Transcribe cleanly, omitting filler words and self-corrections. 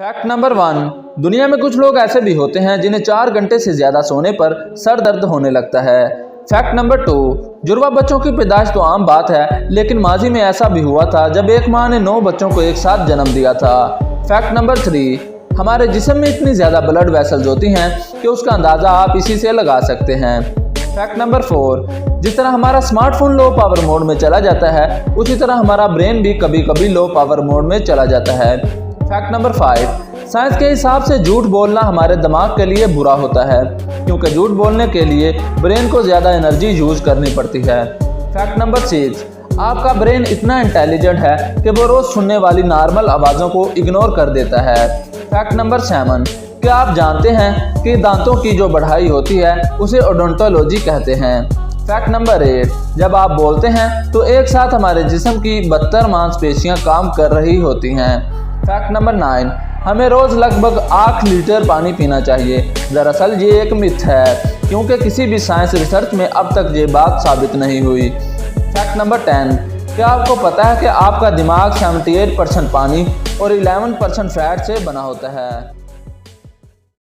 Fact number 1, दुनिया में कुछ लोग ऐसे भी होते हैं जिन्हें 4 घंटे से ज़्यादा सोने पर सर दर्द होने लगता है। फैक्ट नंबर 2, जुड़वा बच्चों की पैदाइश तो आम बात है, लेकिन माजी में ऐसा भी हुआ था जब एक माँ ने 9 बच्चों को एक साथ जन्म दिया था। फैक्ट नंबर 3, हमारे जिस्म में इतनी ज़्यादा ब्लड वेसल्स होती हैं कि उसका अंदाज़ा आप इसी से लगा सकते हैं। फैक्ट नंबर 4, जिस तरह हमारा स्मार्टफोन लो पावर मोड में चला जाता है, उसी तरह हमारा ब्रेन भी कभी कभी लो पावर मोड में चला जाता है। फैक्ट नंबर 5, साइंस के हिसाब से झूठ बोलना हमारे दिमाग के लिए बुरा होता है, क्योंकि झूठ बोलने के लिए ब्रेन को ज़्यादा एनर्जी यूज करनी पड़ती है। फैक्ट नंबर 6, आपका ब्रेन इतना इंटेलिजेंट है कि वो रोज़ सुनने वाली नॉर्मल आवाज़ों को इग्नोर कर देता है। फैक्ट नंबर 7, क्या आप जानते हैं कि दांतों की जो बढ़ाई होती है उसे ओडोंटोलॉजी कहते हैं। फैक्ट नंबर 8, जब आप बोलते हैं तो एक साथ हमारे जिस्म की 72 मांसपेशियां काम कर रही होती हैं। फैक्ट नंबर 9, हमें रोज़ लगभग 8 लीटर पानी पीना चाहिए। दरअसल ये एक मिथ है, क्योंकि किसी भी साइंस रिसर्च में अब तक ये बात साबित नहीं हुई। फैक्ट नंबर 10, क्या आपको पता है कि आपका दिमाग 78% पानी और 11% फैट से बना होता है।